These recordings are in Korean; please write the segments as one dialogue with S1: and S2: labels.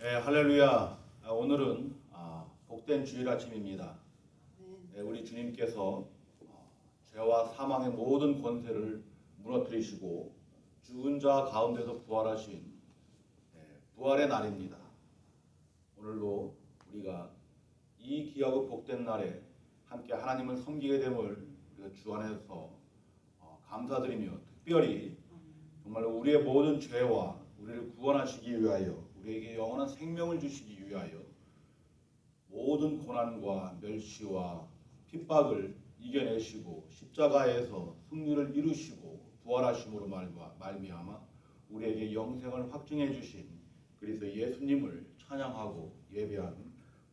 S1: 네, 할렐루야. 오늘은 복된 주일 아침입니다. 네, 우리 주님께서 죄와 사망의 모든 권세를 무너뜨리시고 죽은 자 가운데서 부활하신 부활의 날입니다. 오늘도 우리가 이 귀하고 복된 날에 함께 하나님을 섬기게 됨을 우리가 주 안에서 감사드리며, 특별히 정말 우리의 모든 죄와 우리를 구원하시기 위하여, 우리에게 영원한 생명을 주시기 위하여 모든 고난과 멸시와 핍박을 이겨내시고 십자가에서 승리를 이루시고 부활하심으로 말미암아 우리에게 영생을 확증해 주신 그리스도 예수님을 찬양하고 예배하는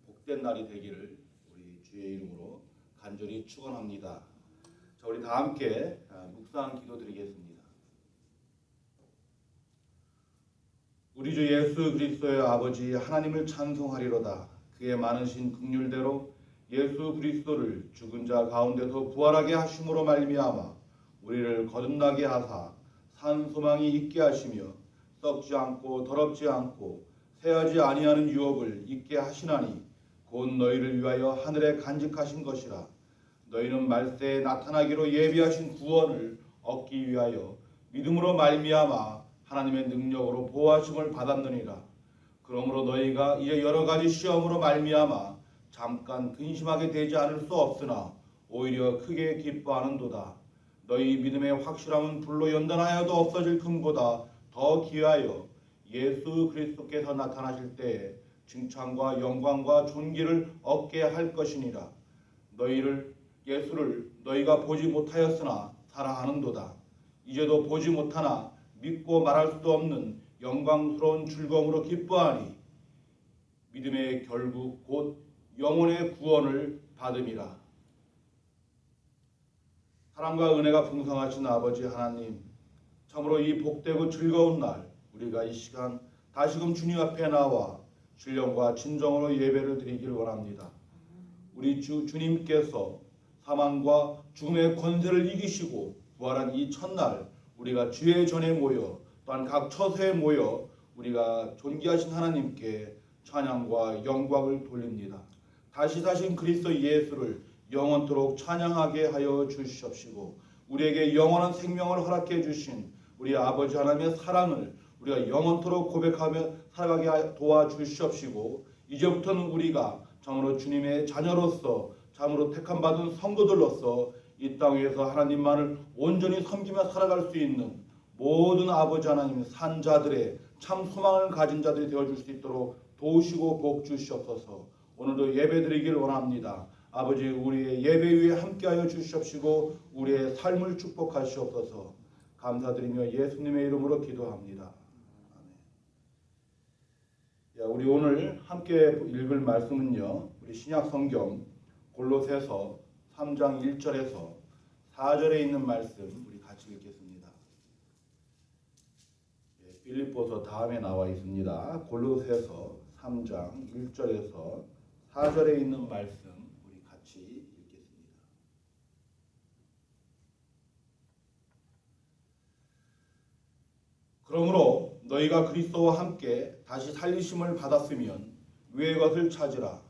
S1: 복된 날이 되기를 우리 주의 이름으로 간절히 축원합니다. 자, 우리 다 함께 묵상 기도드리겠습니다. 우리 주 예수 그리스도의 아버지 하나님을 찬송하리로다. 그의 많으신 긍휼대로 예수 그리스도를 죽은 자 가운데서 부활하게 하심으로 말미암아 우리를 거듭나게 하사 산 소망이 있게 하시며 썩지 않고 더럽지 않고 새하지 아니하는 유업을 있게 하시나니 곧 너희를 위하여 하늘에 간직하신 것이라. 너희는 말세에 나타나기로 예비하신 구원을 얻기 위하여 믿음으로 말미암아 하나님의 능력으로 보호하심을 받았느니라. 그러므로 너희가 이제 여러 가지 시험으로 말미암아 잠깐 근심하게 되지 않을 수 없으나 오히려 크게 기뻐하는도다. 너희 믿음의 확실함은 불로 연단하여도 없어질 금보다 더 귀하여 예수 그리스도께서 나타나실 때에 칭찬과 영광과 존귀를 얻게 할 것이니라. 예수를 너희가 보지 못하였으나 사랑하는도다. 이제도 보지 못하나 믿고 말할 수도 없는 영광스러운 즐거움으로 기뻐하니 믿음의 결국 곧 영혼의 구원을 받음이라. 사랑과 은혜가 풍성하신 아버지 하나님, 참으로 이 복되고 즐거운 날 우리가 이 시간 다시금 주님 앞에 나와 신령과 진정으로 예배를 드리기를 원합니다. 우리 주님께서 사망과 죽음의 권세를 이기시고 부활한 이 첫날 우리가 주의 전에 모여 또한 각 처소에 모여 우리가 존귀하신 하나님께 찬양과 영광을 돌립니다. 다시 그리스도 예수를 영원토록 찬양하게 하여 주시옵시고 우리에게 영원한 생명을 허락해 주신 우리 아버지 하나님의 사랑을 우리가 영원토록 고백하며 살아가게 도와주시옵시고 이제부터는 우리가 참으로 주님의 자녀로서 참으로 택함받은 성도들로서 이 땅 위에서 하나님만을 온전히 섬기며 살아갈 수 있는 모든 아버지 하나님 산자들의 참 소망을 가진 자들이 되어줄 수 있도록 도우시고 복 주시옵소서. 오늘도 예배드리길 원합니다. 아버지, 우리의 예배 위에 함께하여 주시옵시고 우리의 삶을 축복하시옵소서. 감사드리며 예수님의 이름으로 기도합니다. 아멘. 우리 오늘 함께 읽을 말씀은요, 우리 신약 성경 골로새서 3장 1절에서 4절에 있는 말씀 우리 같이 읽겠습니다. 빌립보서 다음에 나와 있습니다. 골로새서 3장 1절에서 4절에 있는 말씀 우리 같이 읽겠습니다. 그러므로 너희가 그리스도와 함께 다시 살리심을 받았으면 위의 것을 찾으라.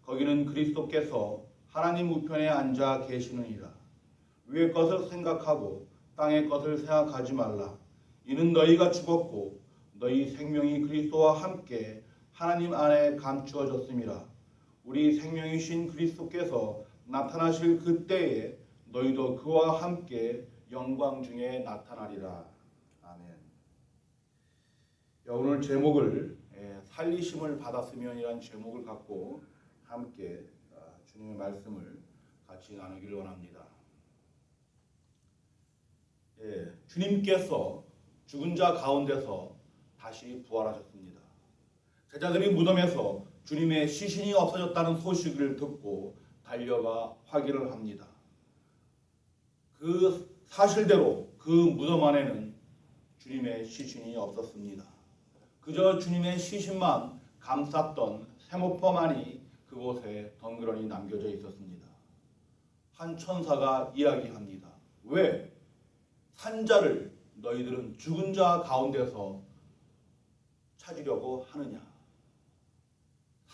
S1: 거기는 그리스도께서 하나님 우편에 앉아 계시느니라. 위의 것을 생각하고 땅의 것을 생각하지 말라. 이는 너희가 죽었고 너희 생명이 그리스도와 함께 하나님 안에 감추어졌음이라. 우리 생명이신 그리스도께서 나타나실 그때에 너희도 그와 함께 영광 중에 나타나리라. 아멘. 오늘 제목을 살리심을 받았으면이라는 제목을 갖고 함께 주님의 말씀을 같이 나누기를 원합니다. 주님께서 죽은 자 가운데서 다시 부활하셨습니다. 제자들이 무덤에서 주님의 시신이 없어졌다는 소식을 듣고 달려가 확인을 합니다. 그 사실대로 그 무덤 안에는 주님의 시신이 없었습니다. 그저 주님의 시신만 감쌌던 세모포만이 그곳에 덩그러니 남겨져 있었습니다. 한 천사가 이야기합니다. 왜 산자를 너희들은 죽은 자 가운데서 찾으려고 하느냐?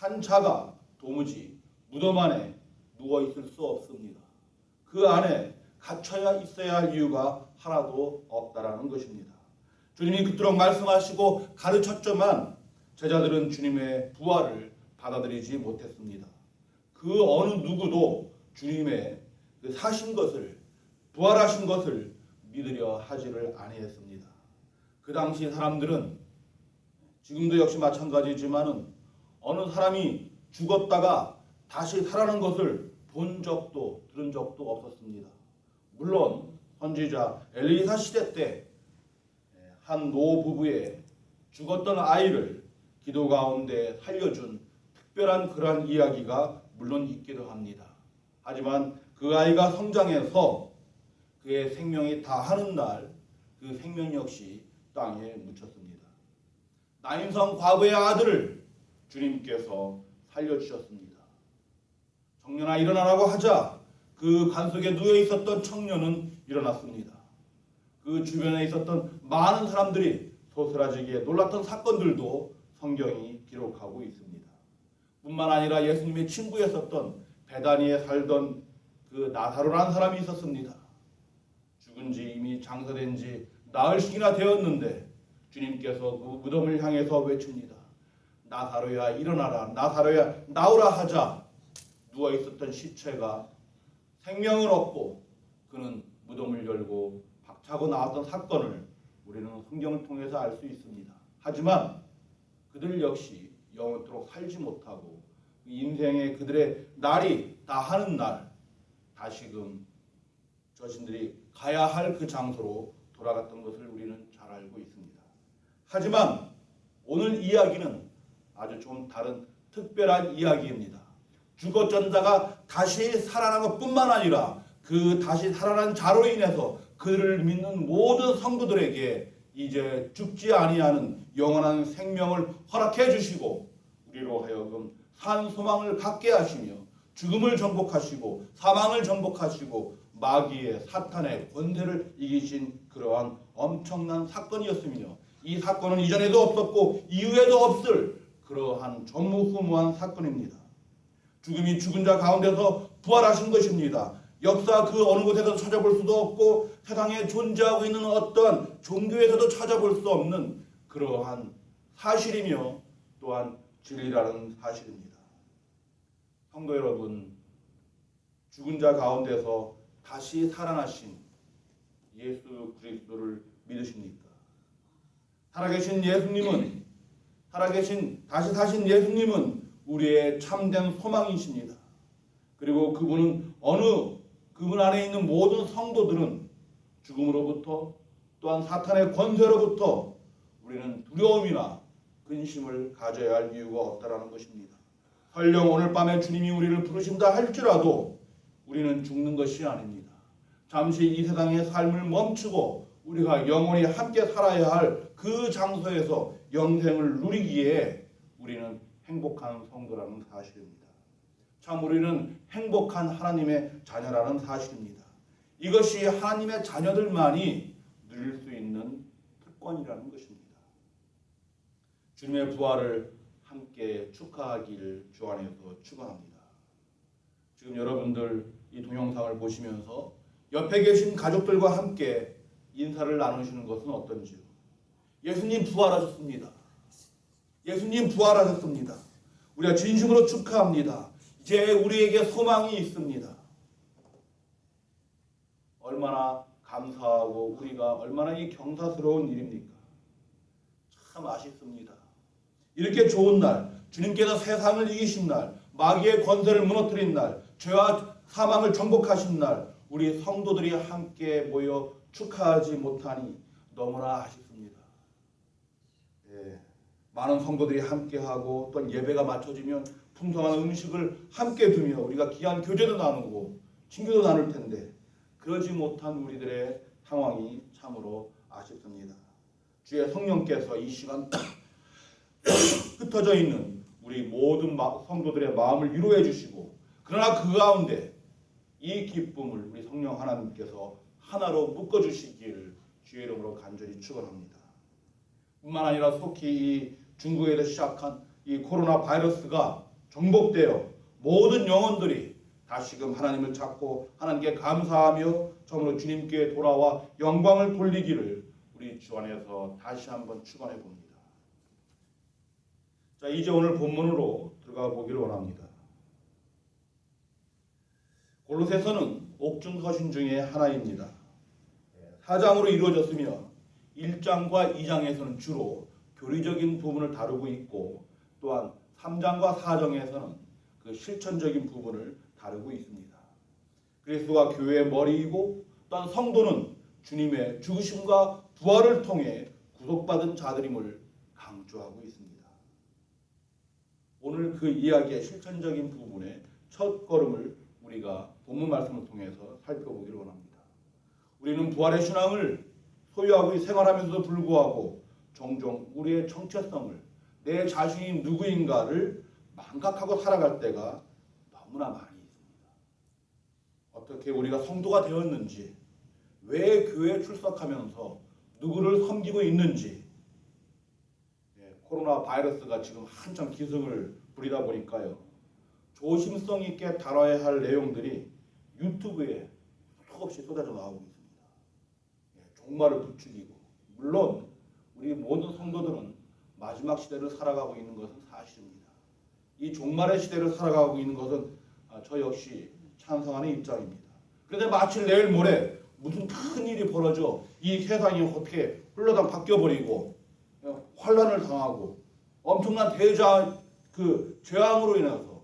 S1: 한 자가 도무지 무덤 안에 누워 있을 수 없습니다. 그 안에 갇혀야 있어야 할 이유가 하나도 없다라는 것입니다. 주님이 그토록 말씀하시고 가르쳤지만 제자들은 주님의 부활을 받아들이지 못했습니다. 그 어느 누구도 주님의 사신 것을, 부활하신 것을 믿으려 하지를 아니했습니다. 그 당시 사람들은 지금도 역시 마찬가지지만은 어느 사람이 죽었다가 다시 살아난 것을 본 적도 들은 적도 없었습니다. 물론 선지자 엘리사 시대 때 한 노부부의 죽었던 아이를 기도 가운데 살려준 특별한 그러한 이야기가 물론 있기도 합니다. 하지만 그 아이가 성장해서 그의 생명이 다하는 날 그 생명 역시 땅에 묻혔습니다. 나인성 과부의 아들을 주님께서 살려주셨습니다. 청년아 일어나라고 하자 그 관 속에 누워 있었던 청년은 일어났습니다. 그 주변에 있었던 많은 사람들이 소스라지기에 놀랐던 사건들도 성경이 기록하고 있습니다. 뿐만 아니라 예수님의 친구였었던 베다니에 살던 그 나사로라는 사람이 있었습니다. 죽은 지 이미 장사된 지 나흘씩이나 되었는데 주님께서 그 무덤을 향해서 외칩니다. 나사로야 일어나라, 나사로야 나오라 하자 누워 있었던 시체가 생명을 얻고 그는 무덤을 열고 박차고 나왔던 사건을 우리는 성경을 통해서 알 수 있습니다. 하지만 그들 역시 영원토록 살지 못하고 인생의 그들의 날이 다하는 날 다시금 자신들이 가야 할 그 장소로 돌아갔던 것을 우리는 잘 알고 있습니다. 하지만 오늘 이야기는 아주 좀 다른 특별한 이야기입니다. 죽었전자가 다시 살아난 것뿐만 아니라 그 다시 살아난 자로 인해서 그를 믿는 모든 성도들에게 이제 죽지 아니하는 영원한 생명을 허락해 주시고 우리로 하여금 산 소망을 갖게 하시며 죽음을 정복하시고 사망을 정복하시고 마귀의 사탄의 권세를 이기신 그러한 엄청난 사건이었으며 이 사건은 이전에도 없었고 이후에도 없을 그러한 전무후무한 사건입니다. 죽음이 죽은 자 가운데서 부활하신 것입니다. 역사 그 어느 곳에서 찾아볼 수도 없고 세상에 존재하고 있는 어떠한 종교에서도 찾아볼 수 없는 그러한 사실이며 또한 진리라는 사실입니다. 성도 여러분, 죽은 자 가운데서 다시 살아나신 예수 그리스도를 믿으십니까? 살아계신 예수님은 다시 사신 예수님은 우리의 참된 소망이십니다. 그리고 그분 안에 있는 모든 성도들은 죽음으로부터 또한 사탄의 권세로부터 우리는 두려움이나 근심을 가져야 할 이유가 없다라는 것입니다. 설령 오늘 밤에 주님이 우리를 부르신다 할지라도 우리는 죽는 것이 아닙니다. 잠시 이 세상의 삶을 멈추고 우리가 영원히 함께 살아야 할 그 장소에서 영생을 누리기에 우리는 행복한 성도라는 사실입니다. 참 우리는 행복한 하나님의 자녀라는 사실입니다. 이것이 하나님의 자녀들만이 누릴 수 있는 특권이라는 것입니다. 주님의 부활을 함께 축하하기를 주 안에서 축원합니다. 지금 여러분들 이 동영상을 보시면서 옆에 계신 가족들과 함께 인사를 나누시는 것은 어떤지요? 예수님 부활하셨습니다. 예수님 부활하셨습니다. 우리가 진심으로 축하합니다. 이제 우리에게 소망이 있습니다. 얼마나 감사하고 우리가 얼마나 이 경사스러운 일입니까? 참 아쉽습니다. 이렇게 좋은 날, 주님께서 세상을 이기신 날, 마귀의 권세를 무너뜨린 날, 죄와 사망을 정복하신 날, 우리 성도들이 함께 모여 축하하지 못하니 너무나 아쉽습니다. 많은 성도들이 함께하고 또 예배가 마쳐지면 풍성한 음식을 함께 두며 우리가 귀한 교제도 나누고 친교도 나눌 텐데 그러지 못한 우리들의 상황이 참으로 아쉽습니다. 주의 성령께서 이 시간 흩어져 있는 우리 모든 성도들의 마음을 위로해 주시고 그러나 그 가운데 이 기쁨을 우리 성령 하나님께서 하나로 묶어주시기를 주의 이름으로 간절히 축원합니다. 뿐만 아니라 속히 이 중국에서 시작한 이 코로나 바이러스가 정복되어 모든 영혼들이 다시금 하나님을 찾고 하나님께 감사하며 처음으로 주님께 돌아와 영광을 돌리기를 우리 주 안에서 다시 한번 축원해 봅니다. 자, 이제 오늘 본문으로 들어가 보기를 원합니다. 골로새서는 옥중 서신 중에 하나입니다. 4장으로 이루어졌으며 1장과 2장에서는 주로 교리적인 부분을 다루고 있고 또한 3장과 4장에서는 그 실천적인 부분을 다루고 있습니다. 그리스도가 교회의 머리이고 또한 성도는 주님의 죽으심과 부활을 통해 구속받은 자들임을 강조하고 있습니다. 오늘 그 이야기의 실천적인 부분의 첫 걸음을 우리가 본문 말씀을 통해서 살펴보기를 원합니다. 우리는 부활의 신앙을 소유하고 생활하면서도 불구하고 종종 우리의 정체성을 내 자신이 누구인가를 망각하고 살아갈 때가 너무나 많이 있습니다. 어떻게 우리가 성도가 되었는지, 왜 교회에 출석하면서 누구를 섬기고 있는지, 코로나 바이러스가 지금 한참 기승을 부리다 보니까요, 조심성 있게 다뤄야 할 내용들이 유튜브에 수없이 쏟아져 나오고 있습니다. 종말을 부추기고, 물론 우리 모든 성도들은 마지막 시대를 살아가고 있는 것은 사실입니다. 이 종말의 시대를 살아가고 있는 것은 저 역시 찬성하는 입장입니다. 그런데 마치 내일 모레 무슨 큰 일이 벌어져 이 세상이 어떻게 흘러당 바뀌어버리고 환란을 당하고 엄청난 재앙으로 인해서,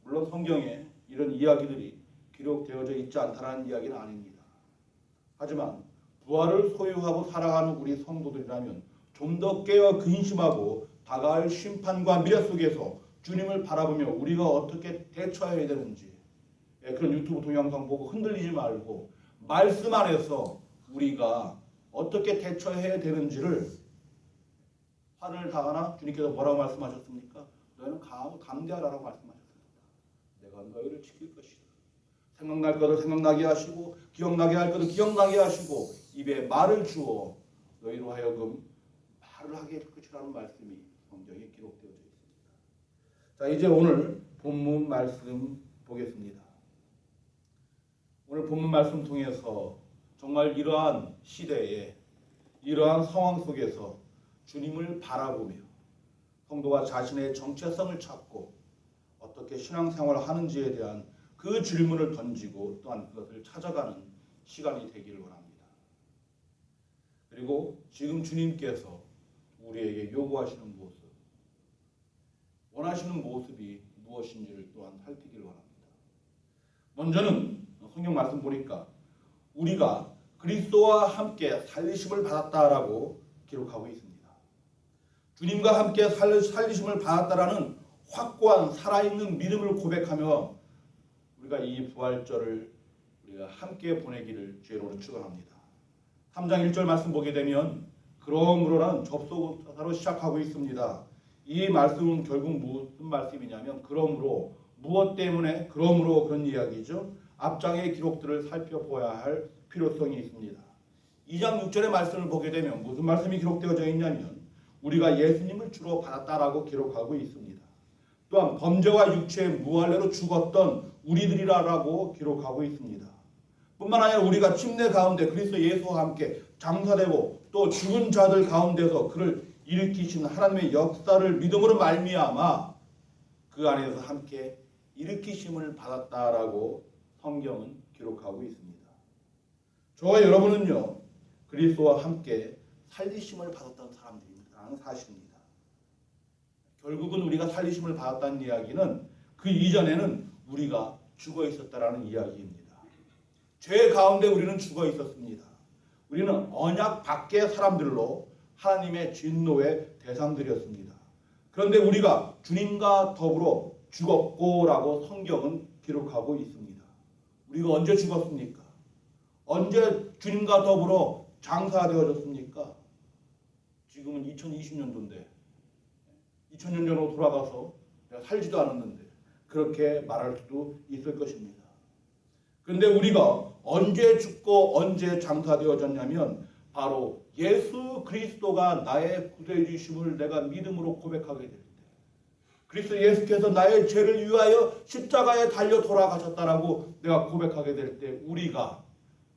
S1: 물론 성경에 이런 이야기들이 기록되어져 있지 않다는 이야기는 아닙니다. 하지만 부활을 소유하고 살아가는 우리 성도들이라면 좀 더 깨어 근심하고 다가올 심판과 미래 속에서 주님을 바라보며 우리가 어떻게 대처해야 되는지, 그런 유튜브 동영상 보고 흔들리지 말고 말씀 안에서 우리가 어떻게 대처해야 되는지를, 화를 당하나 주님께서 뭐라고 말씀하셨습니까? 너희는 강하고 담대하라고 말씀하셨습니다. 내가 너희를 지킬 것이다. 생각날 것을 생각나게 하시고 기억나게 할 것을 기억나게 하시고 입에 말을 주어 너희로 하여금 말을 하게 할 것이라는 말씀이 성경에 기록되어져 있습니다. 자, 이제 오늘 본문 말씀 보겠습니다. 오늘 본문 말씀 통해서 정말 이러한 시대에, 이러한 상황 속에서 주님을 바라보며 성도가 자신의 정체성을 찾고 어떻게 신앙생활을 하는지에 대한 그 질문을 던지고 또한 그것을 찾아가는 시간이 되기를 원합니다. 그리고 지금 주님께서 우리에게 요구하시는 모습, 원하시는 모습이 무엇인지를 또한 살피기를 원합니다. 먼저는 성경 말씀 보니까 우리가 그리스도와 함께 살리심을 받았다라고 기록하고 있습니다. 주님과 함께 살리심을 받았다라는 확고한 살아있는 믿음을 고백하며 우리가 이 부활절을 우리가 함께 보내기를 주의로 축원합니다. 3장 1절 말씀 보게 되면 그러므로라는 접속사로 시작하고 있습니다. 이 말씀은 결국 무슨 말씀이냐면 그러므로, 무엇 때문에 그러므로 그런 이야기죠. 앞장의 기록들을 살펴보아야 할 필요성이 있습니다. 2장 6절의 말씀을 보게 되면 무슨 말씀이 기록되어져 있냐면 우리가 예수님을 주로 받았다라고 기록하고 있습니다. 또한 범죄와 육체의 무할례로 죽었던 우리들이라고 기록하고 있습니다. 뿐만 아니라 우리가 침례 가운데 그리스도 예수와 함께 장사되고 또 죽은 자들 가운데서 그를 일으키신 하나님의 역사를 믿음으로 말미암아 그 안에서 함께 일으키심을 받았다라고 성경은 기록하고 있습니다. 저와 여러분은요, 그리스도와 함께 살리심을 받았던 사람들입니다라는 사실입니다. 결국은 우리가 살리심을 받았다는 이야기는 그 이전에는 우리가 죽어 있었다라는 이야기입니다. 죄 가운데 우리는 죽어 있었습니다. 우리는 언약 밖의 사람들로 하나님의 진노의 대상들이었습니다. 그런데 우리가 주님과 더불어 죽었고라고 성경은 기록하고 있습니다. 우리가 언제 죽었습니까? 언제 주님과 더불어 장사되어졌습니까? 지금은 2020년도인데 2000년 전으로 돌아가서 내가 살지도 않았는데 그렇게 말할 수도 있을 것입니다. 그런데 우리가 언제 죽고 언제 장사되어졌냐면 바로 예수 그리스도가 나의 구세주심을 내가 믿음으로 고백하게 될 때, 그리스도 예수께서 나의 죄를 위하여 십자가에 달려 돌아가셨다라고 내가 고백하게 될 때 우리가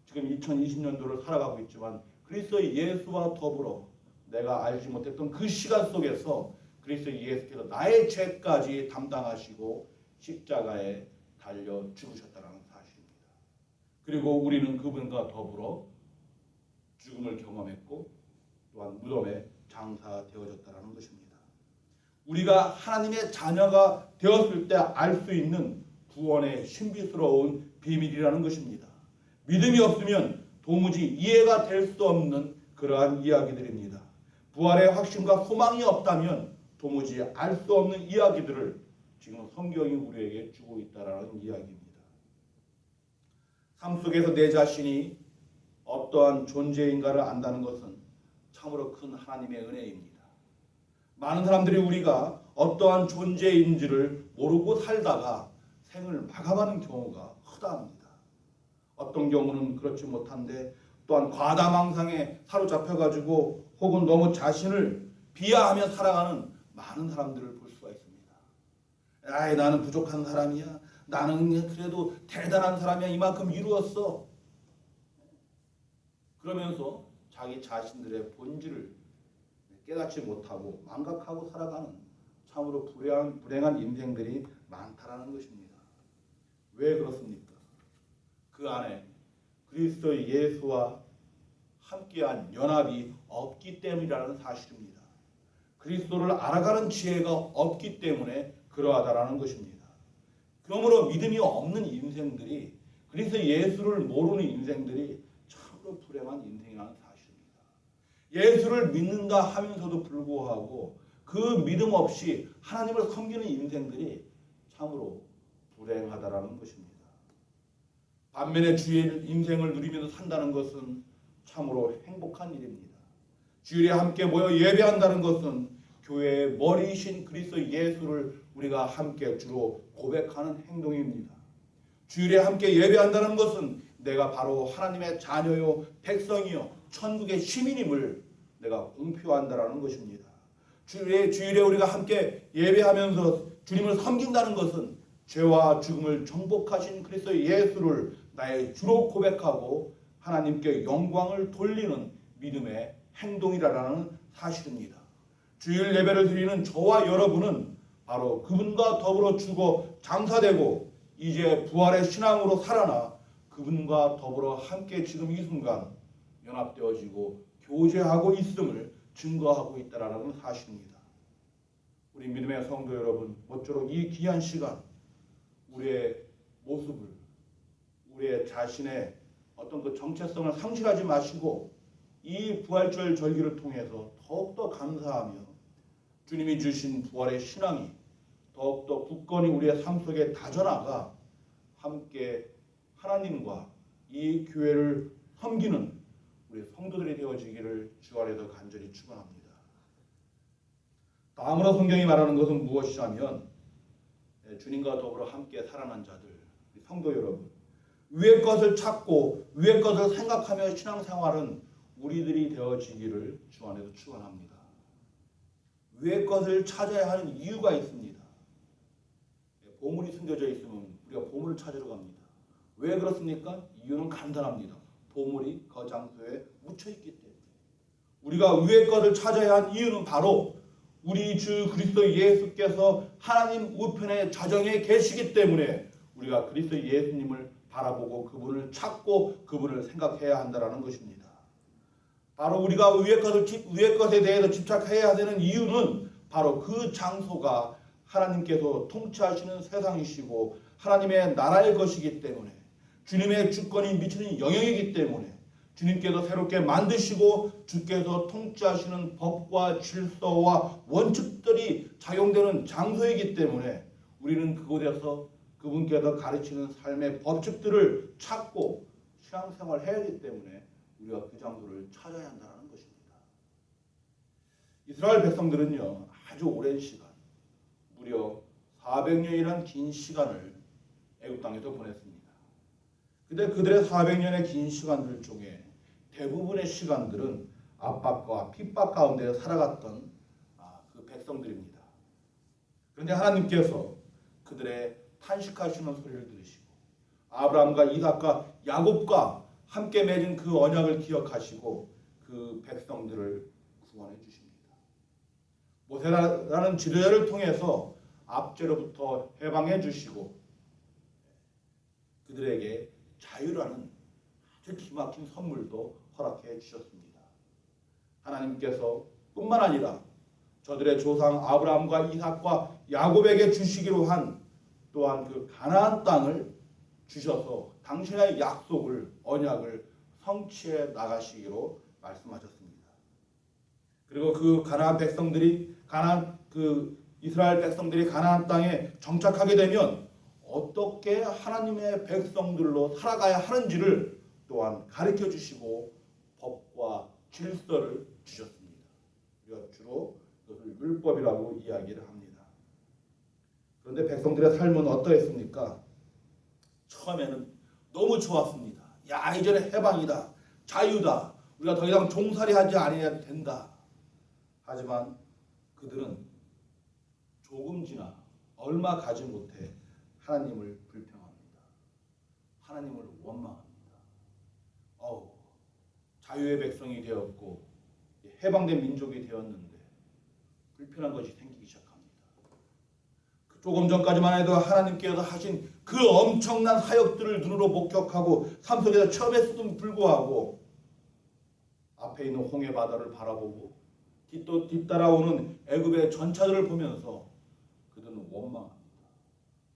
S1: 지금 2020년도를 살아가고 있지만 그리스도 예수와 더불어 내가 알지 못했던 그 시간 속에서 그리스도 예수께서 나의 죄까지 담당하시고 십자가에 달려 죽으셨다는 사실입니다. 그리고 우리는 그분과 더불어 죽음을 경험했고 또한 무덤에 장사되어졌다는 것입니다. 우리가 하나님의 자녀가 되었을 때 알 수 있는 구원의 신비스러운 비밀이라는 것입니다. 믿음이 없으면 도무지 이해가 될 수 없는 그러한 이야기들입니다. 부활의 확신과 소망이 없다면 도무지 알 수 없는 이야기들을 지금 성경이 우리에게 주고 있다는 이야기입니다. 삶 속에서 내 자신이 어떠한 존재인가를 안다는 것은 참으로 큰 하나님의 은혜입니다. 많은 사람들이 우리가 어떠한 존재인지를 모르고 살다가 생을 마감하는 경우가 허다합니다. 어떤 경우는 그렇지 못한데 또한 과다망상에 사로잡혀가지고 혹은 너무 자신을 비하하며 살아가는 많은 사람들을 볼 수가 있습니다. 아이, 나는 부족한 사람이야. 나는 그래도 대단한 사람이야. 이만큼 이루었어. 그러면서 자기 자신들의 본질을 깨닫지 못하고 망각하고 살아가는 참으로 불행한 인생들이 많다라는 것입니다. 왜 그렇습니까? 그 안에 그리스도 예수와 함께한 연합이 없기 때문이라는 사실입니다. 그리스도를 알아가는 지혜가 없기 때문에 그러하다라는 것입니다. 그러므로 믿음이 없는 인생들이 그리스도 예수를 모르는 인생들이 참으로 불행한 인생이라는 사실입니다. 예수를 믿는다 하면서도 불구하고 그 믿음 없이 하나님을 섬기는 인생들이 참으로 불행하다라는 것입니다. 반면에 주의 인생을 누리면서 산다는 것은 참으로 행복한 일입니다. 주일에 함께 모여 예배한다는 것은 교회의 머리이신 그리스도 예수를 우리가 함께 주로 고백하는 행동입니다. 주일에 함께 예배한다는 것은 내가 바로 하나님의 자녀요 백성이요 천국의 시민임을 내가 공표한다는 것입니다. 주일에 우리가 함께 예배하면서 주님을 섬긴다는 것은 죄와 죽음을 정복하신 그리스도 예수를 나의 주로 고백하고 하나님께 영광을 돌리는 믿음의 행동이라는 사실입니다. 주일 예배를 드리는 저와 여러분은 바로 그분과 더불어 죽어 장사되고 이제 부활의 신앙으로 살아나 그분과 더불어 함께 지금 이 순간 연합되어지고 교제하고 있음을 증거하고 있다는 사실입니다. 우리 믿음의 성도 여러분, 모쪼록 이 귀한 시간 우리의 모습을 우리의 자신의 어떤 그 정체성을 상실하지 마시고 이 부활절 절기를 통해서 더욱더 감사하며 주님이 주신 부활의 신앙이 더욱더 굳건히 우리의 삶 속에 다져나가 함께 하나님과 이 교회를 섬기는 우리 성도들이 되어지기를 주 안에서 간절히 축원합니다. 다음으로 성경이 말하는 것은 무엇이냐면 주님과 더불어 함께 살아난 자들, 성도 여러분, 위의 것을 찾고 위의 것을 생각하며 신앙생활은 우리들이 되어지기를 주 안에서 축원합니다. 위의 것을 찾아야 하는 이유가 있습니다. 보물이 숨겨져 있으면 우리가 보물을 찾으러 갑니다. 왜 그렇습니까? 이유는 간단합니다. 보물이 그 장소에 묻혀있기 때문에. 우리가 위의 것을 찾아야 한 이유는 바로 우리 주 그리스도 예수께서 하나님 우편의 자정에 계시기 때문에 우리가 그리스도 예수님을 바라보고 그분을 찾고 그분을 생각해야 한다는 것입니다. 바로 우리가 위의 것에 대해서 집착해야 되는 이유는 바로 그 장소가 하나님께서 통치하시는 세상이시고 하나님의 나라의 것이기 때문에 주님의 주권이 미치는 영역이기 때문에 주님께서 새롭게 만드시고 주께서 통치하시는 법과 질서와 원칙들이 작용되는 장소이기 때문에 우리는 그곳에서 그분께서 가르치는 삶의 법칙들을 찾고 신앙생활을 해야 하기 때문에 우리가 그 장소를 찾아야 한다는 것입니다. 이스라엘 백성들은요, 아주 오랜 시간, 무려 400년이라는 긴 시간을 애굽 땅에서 보냈습니다. 근데 그들의 400년의 긴 시간들 중에 대부분의 시간들은 압박과 핍박 가운데 살아갔던 그 백성들입니다. 그런데 하나님께서 그들의 탄식하시는 소리를 들으시고 아브라함과 이삭과 야곱과 함께 맺은 그 언약을 기억하시고 그 백성들을 구원해 주십니다. 모세라는 지도자를 통해서 압제로부터 해방해 주시고 그들에게 자유라는 아주 기막힌 선물도 허락해 주셨습니다. 하나님께서 뿐만 아니라 저들의 조상 아브라함과 이삭과 야곱에게 주시기로 한 또한 그 가나안 땅을 주셔서 당신의 약속을 언약을 성취해 나가시기로 말씀하셨습니다. 그리고 그 가나안 백성들이 이스라엘 백성들이 가나안 땅에 정착하게 되면 어떻게 하나님의 백성들로 살아가야 하는지를 또한 가르쳐 주시고 법과 질서를 주셨습니다. 우리가 주로 그것을 율법이라고 이야기를 합니다. 그런데 백성들의 삶은 어떠했습니까? 처음에는 너무 좋았습니다. 야, 이제는 해방이다. 자유다. 우리가 더 이상 종살이 하지 않아야 된다. 하지만 그들은 조금 지나 얼마 가지 못해 하나님을 불평합니다. 하나님을 원망합니다. 자유의 백성이 되었고 해방된 민족이 되었는데 불편한 것이 생기기 시작합니다. 조금 전까지만 해도 하나님께서 하신 그 엄청난 사역들을 눈으로 목격하고 삶 속에서 처음 했음에도 불구하고 앞에 있는 홍해 바다를 바라보고 뒤따라오는 애굽의 전차들을 보면서 그들은 원망합니다.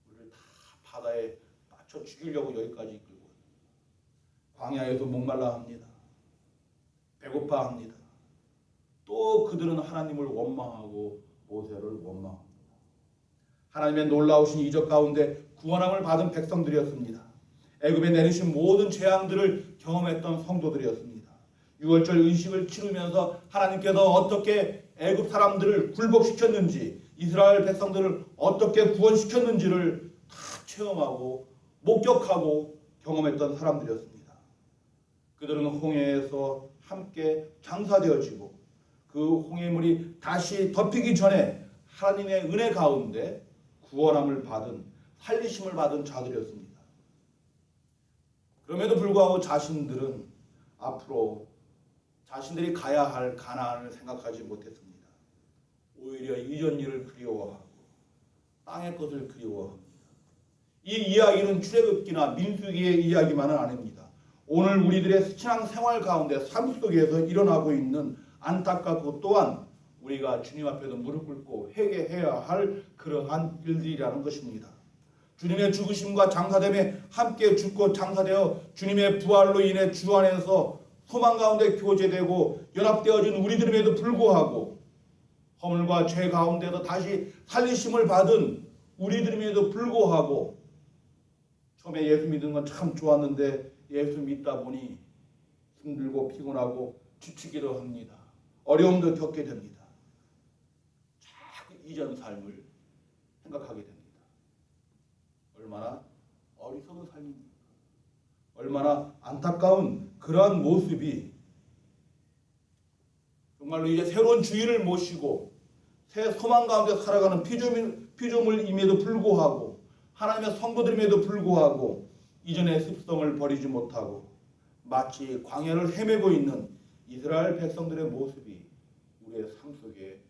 S1: 우리를 다 바다에 맞춰 죽이려고 여기까지 이끌고 광야에서 목말라 합니다. 배고파합니다. 또 그들은 하나님을 원망하고 모세를 원망합니다. 하나님의 놀라우신 이적 가운데 구원함을 받은 백성들이었습니다. 애굽에 내리신 모든 재앙들을 경험했던 성도들이었습니다. 유월절 의식을 치르면서 하나님께서 어떻게 애굽 사람들을 굴복시켰는지 이스라엘 백성들을 어떻게 구원시켰는지를 다 체험하고 목격하고 경험했던 사람들이었습니다. 그들은 홍해에서 함께 장사되어지고 그 홍해물이 다시 덮이기 전에 하나님의 은혜 가운데 구원함을 받은 살리심을 받은 자들이었습니다. 그럼에도 불구하고 자신들은 앞으로 자신들이 가야 할 가나안을 생각하지 못했습니다. 오히려 이전 일을 그리워하고 땅의 것을 그리워합니다. 이 이야기는 출애굽기나 민수기의 이야기만은 아닙니다. 오늘 우리들의 신앙생활 가운데 삶 속에서 일어나고 있는 안타깝고 또한 우리가 주님 앞에서 무릎 꿇고 회개해야 할 그러한 일들이라는 것입니다. 주님의 죽으심과 장사됨에 함께 죽고 장사되어 주님의 부활로 인해 주 안에서 소망 가운데 교제되고 연합되어진 우리들임에도 불구하고 허물과 죄 가운데서 다시 살리심을 받은 우리들임에도 불구하고 처음에 예수 믿는 건 참 좋았는데 예수 믿다 보니 힘들고 피곤하고 지치기도 합니다. 어려움도 겪게 됩니다. 자꾸 이전 삶을 생각하게 됩니다. 얼마나 어리석은 삶입니까? 얼마나 안타까운 그러한 모습이 정말로 이제 새로운 주인을 모시고 새 소망 가운데 살아가는 피조물임에도 불구하고 하나님의 성도들임에도 불구하고 이전의 습성을 버리지 못하고 마치 광야를 헤매고 있는 이스라엘 백성들의 모습이 우리의 삶 속에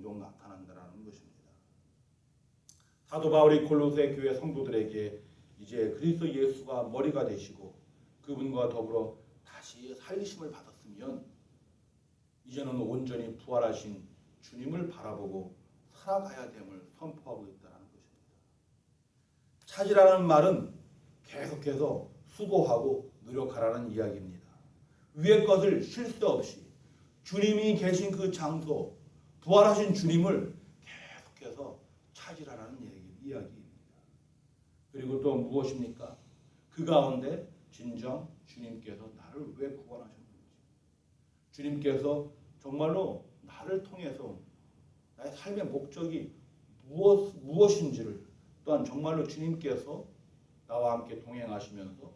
S1: 종종 나타난다는 것입니다. 사도 바울이 골로새 교회 성도들에게 이제 그리스도 예수가 머리가 되시고 그분과 더불어 다시 살리심을 받았으면 이제는 온전히 부활하신 주님을 바라보고 살아가야 됨을 선포하고 있다는 것입니다. 찾으라는 말은 계속해서 수고하고 노력하라는 이야기입니다. 위의 것을 쉴 새 없이 주님이 계신 그 장소, 부활하신 주님을 계속해서 찾으라는 이야기입니다. 그리고 또 무엇입니까? 그 가운데 진정 주님께서 나를 왜 구원하셨는지, 주님께서 정말로 나를 통해서 나의 삶의 목적이 무엇인지를 또한 정말로 주님께서 나와 함께 동행하시면서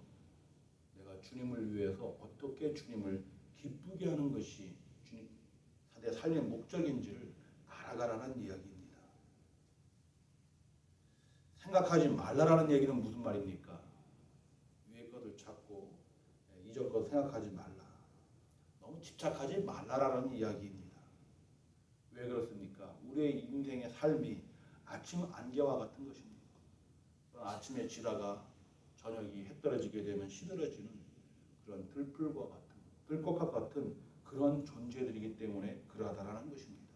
S1: 내가 주님을 위해서 어떻게 주님을 기쁘게 하는 것이 내 삶의 목적인지를 알아가라는 이야기입니다. 생각하지 말라라는 얘기는 무슨 말입니까? 위의 것을 찾고 이전 것 생각하지 말라. 너무 집착하지 말라라는 이야기입니다. 왜 그렇습니까? 우리의 인생의 삶이 아침 안개와 같은 것입니다. 아침에 지다가 저녁이 해 떨어지게 되면 시들어지는 그런 들꽃과 같은 그런 존재들이기 때문에 그러하다라는 것입니다.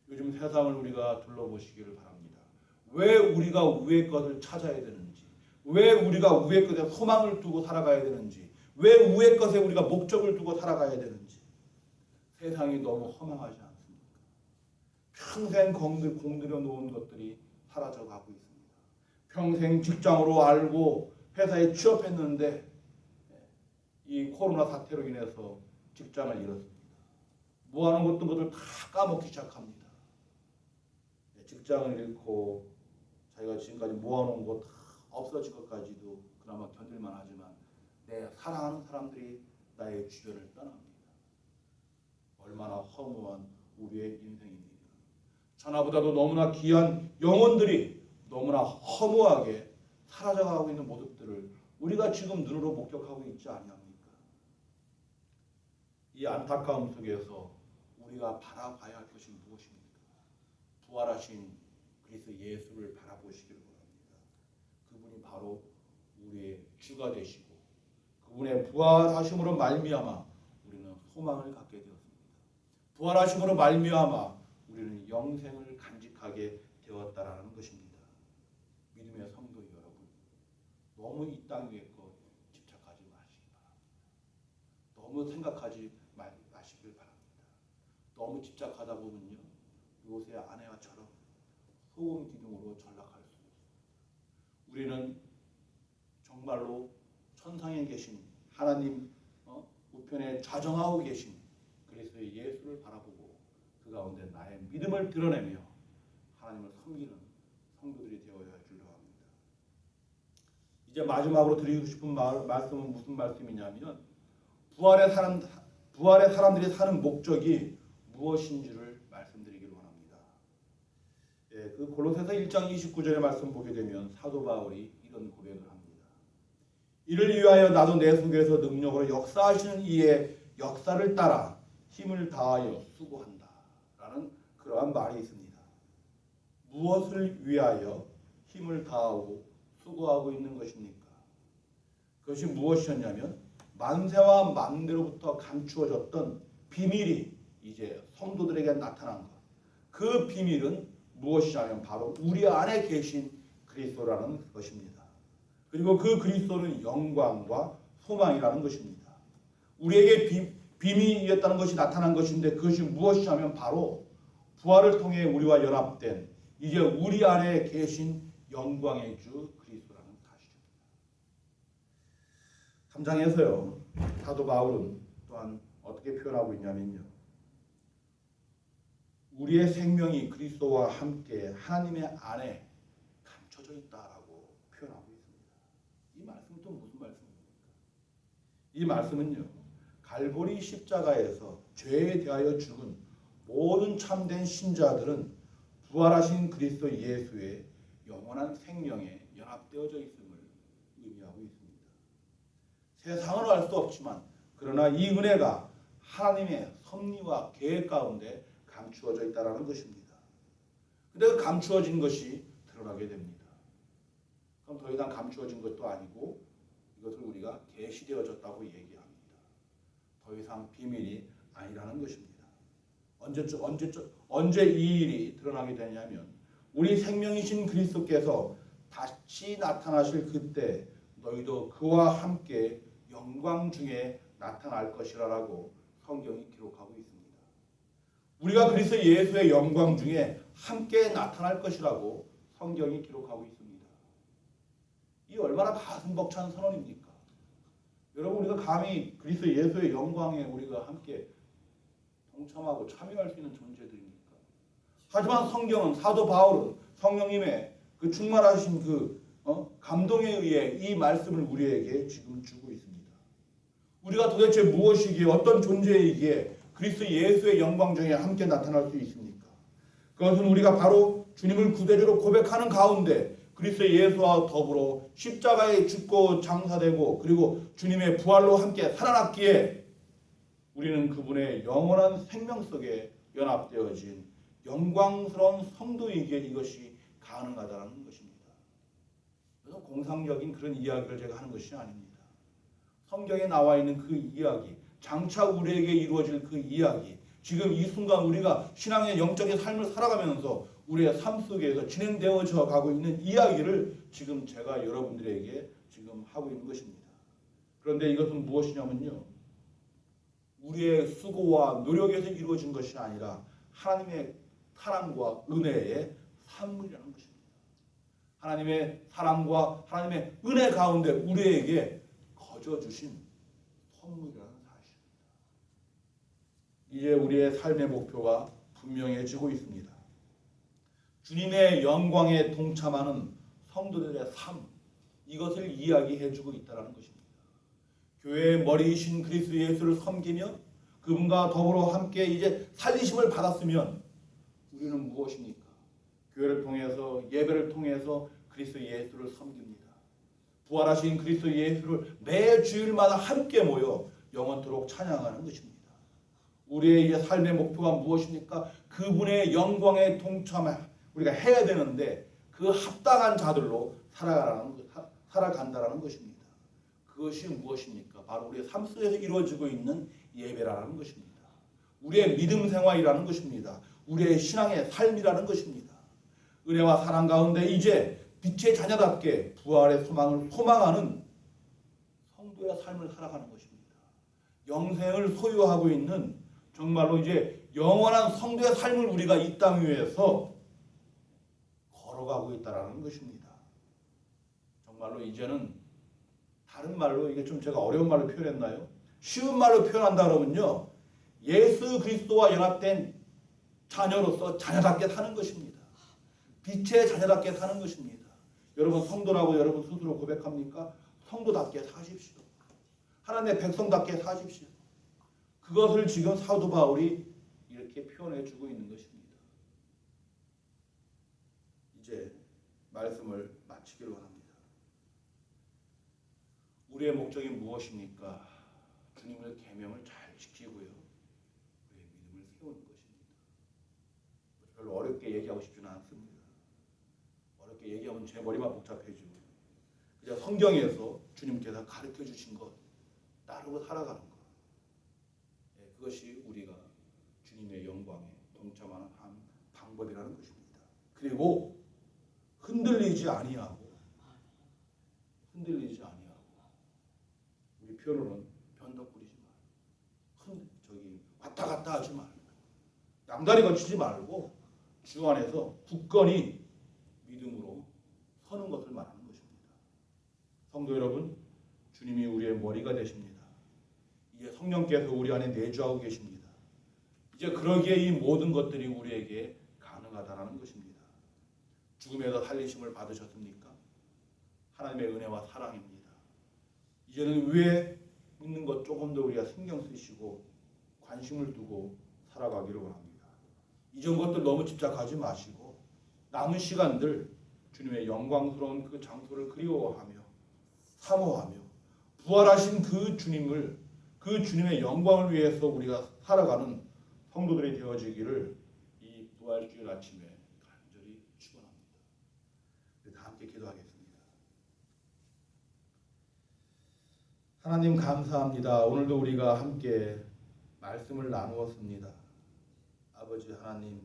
S1: 요즘 세상을 우리가 둘러보시기를 바랍니다. 왜 우리가 위의 것을 찾아야 되는지, 왜 우리가 위의 것에 소망을 두고 살아가야 되는지, 왜 위의 것에 우리가 목적을 두고 살아가야 되는지. 세상이 너무 허망하지 않습니까? 평생 공들여 놓은 것들이 사라져가고 있습니다. 평생 직장으로 알고 회사에 취업했는데 이 코로나 사태로 인해서 직장을 잃었습니다. 모아놓은 것들 다 까먹기 시작합니다. 직장을 잃고 자기가 지금까지 모아놓은 것 다 없어질 것까지도 그나마 견딜만 하지만 내 사랑하는 사람들이 나의 주변을 떠납니다. 얼마나 허무한 우리의 인생입니까? 천하보다도 너무나 귀한 영혼들이 너무나 허무하게 사라져가고 있는 모습들을 우리가 지금 눈으로 목격하고 있지 아니합니까? 이 안타까움 속에서 우리가 바라봐야 할 것이 무엇입니까? 부활하신 그리스도 예수를 바라보시기를 바랍니다. 그분이 바로 우리의 주가 되시고 그분의 부활하심으로 말미암아 우리는 소망을 갖게 되었습니다. 부활하심으로 말미암아 우리는 영생을 간직하게 되었다라는 것입니다. 믿음의 성도 여러분, 너무 이 땅 위의 것 집착하지 마시기 바랍니다. 너무 생각하지 마시길 바랍니다. 너무 집착하다 보면요, 요새 아내와처럼 소금 기둥으로 전락할 수 있습니다. 우리는 정말로 천상에 계신 하나님 우편에 좌정하고 계신 그리스도의 예수를 바라보고 그 가운데 나의 믿음을 드러내며 하나님을 섬기는 성도들이 되어야 할 줄로 압니다. 이제 마지막으로 드리고 싶은 말씀은 무슨 말씀이냐면 부활의 사람들이 사는 목적이 무엇인지를 말씀드리기로 합니다. 그 골로새서 1장 29절의 말씀 보게 되면 사도 바울이 이런 고백을 합니다. 이를 위하여 나도 내 속에서 능력으로 역사하시는 이의 역사를 따라 힘을 다하여 수고한다 라는 그러한 말이 있습니다. 무엇을 위하여 힘을 다하고 수고하고 있는 것입니까? 그것이 무엇이었냐면 만세와 만대로부터 감추어졌던 비밀이 이제 성도들에게 나타난 것. 그 비밀은 무엇이냐면 바로 우리 안에 계신 그리스도라는 것입니다. 그리고 그 그리스도는 영광과 소망이라는 것입니다. 우리에게 비밀이었다는 것이 나타난 것인데 그것이 무엇이냐면 바로 부활을 통해 우리와 연합된 이제 우리 안에 계신 영광의 주 그리스도라는 사실입니다. 3장에서요. 사도 바울은 또한 어떻게 표현하고 있냐면요. 우리의 생명이 그리스도와 함께 하나님의 안에 감춰져 있다라고 표현하고 있습니다. 이 말씀은 또 무슨 말씀입니까? 이 말씀은요. 갈보리 십자가에서 죄에 대하여 죽은 모든 참된 신자들은 부활하신 그리스도 예수의 영원한 생명에 연합되어져 있음을 의미하고 있습니다. 세상으로 알 수 없지만 그러나 이 은혜가 하나님의 섭리와 계획 가운데 감추어져 있다는 것입니다. 근데 그 감추어진 것이 드러나게 됩니다. 그럼 더 이상 감추어진 것도 아니고 이것을 우리가 계시되어졌다고 얘기합니다. 더 이상 비밀이 아니라는 것입니다. 언제 이 일이 드러나게 되냐면 우리 생명이신 그리스도께서 다시 나타나실 그때 너희도 그와 함께 영광 중에 나타날 것이라고 성경이 기록하고 있습니다. 우리가 그리스도 예수의 영광 중에 함께 나타날 것이라고 성경이 기록하고 있습니다. 이 얼마나 가슴 벅찬 선언입니까? 여러분 우리가 감히 그리스도 예수의 영광에 우리가 함께 동참하고 참여할 수 있는 존재들입니까? 하지만 성경은 사도 바울은 성령님의 그 충만하신 그 감동에 의해 이 말씀을 우리에게 지금 주고 있습니다. 우리가 도대체 무엇이기에 어떤 존재이기에 그리스도 예수의 영광 중에 함께 나타날 수 있습니까? 그것은 우리가 바로 주님을 구세주로 고백하는 가운데 그리스도 예수와 더불어 십자가에 죽고 장사되고 그리고 주님의 부활로 함께 살아났기에 우리는 그분의 영원한 생명 속에 연합되어진 영광스러운 성도이기에 이것이 가능하다는 것입니다. 그래서 공상적인 그런 이야기를 제가 하는 것이 아닙니다. 성경에 나와 있는 그 이야기, 장차 우리에게 이루어질 그 이야기, 지금 이 순간 우리가 신앙의 영적인 삶을 살아가면서 우리의 삶 속에서 진행되어져 가고 있는 이야기를 지금 제가 여러분들에게 지금 하고 있는 것입니다. 그런데 이것은 무엇이냐면요, 우리의 수고와 노력에서 이루어진 것이 아니라 하나님의 사랑과 은혜의 산물이라는 것입니다. 하나님의 사랑과 하나님의 은혜 가운데 우리에게 거저 주신 선물이라는 사실입니다. 이제 우리의 삶의 목표가 분명해지고 있습니다. 주님의 영광에 동참하는 성도들의 삶, 이것을 이야기해주고 있다는 것입니다. 교회의 머리이신 그리스도 예수를 섬기며 그분과 더불어 함께 이제 살리심을 받았으면 우리는 무엇입니까? 교회를 통해서, 예배를 통해서 그리스도 예수를 섬깁니다. 부활하신 그리스도 예수를 매 주일마다 함께 모여 영원토록 찬양하는 것입니다. 우리의 이제 삶의 목표가 무엇입니까? 그분의 영광에 동참해 우리가 해야 되는데 그 합당한 자들로 살아간다라는 것입니다. 그것이 무엇입니까? 바로 우리의 삶 속에서 이루어지고 있는 예배라는 것입니다. 우리의 믿음 생활이라는 것입니다. 우리의 신앙의 삶이라는 것입니다. 은혜와 사랑 가운데 이제 빛의 자녀답게 부활의 소망을 소망하는 성도의 삶을 살아가는 것입니다. 영생을 소유하고 있는 정말로 이제 영원한 성도의 삶을 우리가 이 땅 위에서 걸어가고 있다는 것입니다. 정말로 이제는 다른 말로 이게 좀 제가 어려운 말로 표현했나요? 쉬운 말로 표현한다 그러면요, 예수 그리스도와 연합된 자녀로서 자녀답게 사는 것입니다. 빛의 자녀답게 사는 것입니다. 여러분 성도라고 여러분 스스로 고백합니까? 성도답게 사십시오. 하나님의 백성답게 사십시오. 그것을 지금 사도 바울이 이렇게 표현해 주고 있는 것입니다. 이제 말씀을 마치기를 원합니다. 우리의 목적이 무엇입니까? 주님의 계명을 잘 지키고요, 우리의 믿음을 세우는 것입니다. 별로 어렵게 얘기하고 싶지는 않습니다. 어렵게 얘기하면 제 머리만 복잡해지고 그냥 성경에서 주님께서 가르쳐 주신 것 따르고 살아가는 것, 그것이 우리가 주님의 영광에 동참하는 한 방법이라는 것입니다. 그리고 흔들리지 아니하고 우리 표현으로는 변덕 부리지 말고 왔다 갔다 하지 말고 양다리 거치지 말고 주 안에서 굳건히 믿음으로 서는 것을 말하는 것입니다. 성도 여러분, 주님이 우리의 머리가 되십니다. 이제 성령께서 우리 안에 내주하고 계십니다. 이제 그러기에 이 모든 것들이 우리에게 가능하다는 것입니다. 죽음에서 살리심을 받으셨습니까? 하나님의 은혜와 사랑입니다. 이제는 위에 있는 것 조금 더 우리가 신경 쓰시고 관심을 두고 살아가기를 원합니다. 이전 것들 너무 집착하지 마시고 남은 시간들 주님의 영광스러운 그 장소를 그리워하며 사모하며 부활하신 그 주님을, 그 주님의 영광을 위해서 우리가 살아가는 성도들이 되어지기를 이 부활주일 아침에 간절히 축원합니다. 다 함께 기도하겠습니다. 하나님 감사합니다. 오늘도 우리가 함께 말씀을 나누었습니다. 아버지 하나님,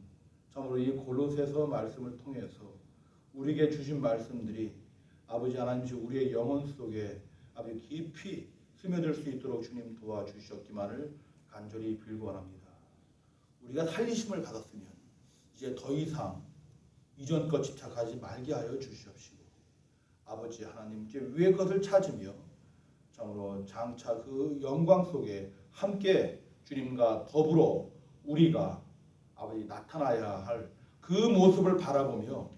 S1: 참으로 이 골로새서 말씀을 통해서 우리에게 주신 말씀들이 아버지 하나님 우리의 영혼 속에 아버지 깊이 스며들 수 있도록 주님 도와주셨기만을 간절히 빌고원합니다. 우리가 살리심을 받았으면 이제 더 이상 이전 것 집착하지 말게 하여 주시옵시고 아버지 하나님 이제 위의 것을 찾으며 참으로 장차 그 영광 속에 함께 주님과 더불어 우리가 아버지 나타나야 할 그 모습을 바라보며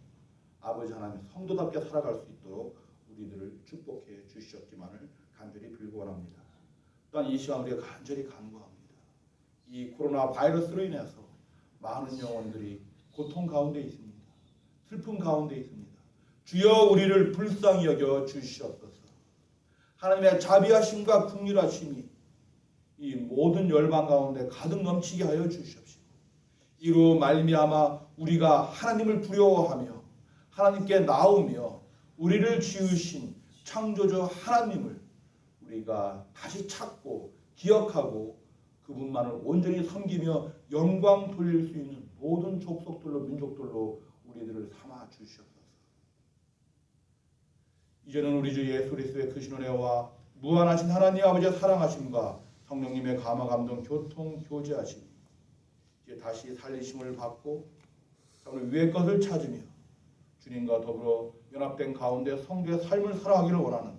S1: 아버지 하나님 성도답게 살아갈 수 있도록 우리들을 축복해 주시었기만을 간절히 빌고원합니다. 또한 이 시간 우리가 간절히 간구합니다. 이 코로나 바이러스로 인해서 많은 영혼들이 고통 가운데 있습니다. 슬픔 가운데 있습니다. 주여 우리를 불쌍히 여겨 주시옵소서. 하나님의 자비하심과 긍휼하심이 이 모든 열방 가운데 가득 넘치게 하여 주시옵시고 이로 말미암아 우리가 하나님을 두려워하며 하나님께 나오며 우리를 지으신 창조주 하나님을 우리가 다시 찾고 기억하고 그분만을 온전히 섬기며 영광 돌릴 수 있는 모든 족속들로 민족들로 우리들을 삼아 주시옵소서. 이제는 우리 주 예수 그리스도의 크신 은혜와 무한하신 하나님 아버지의 사랑하심과 성령님의 감화 감동 교통 교제하심 이제 다시 살리심을 받고 오늘 위의 것을 찾으며 주님과 더불어 연합된 가운데 성도의 삶을 살아가기를 원하는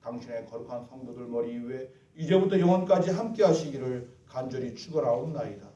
S1: 당신의 거룩한 성도들 머리 위에 이제부터 영원까지 함께 하시기를 간절히 축원하옵나이다.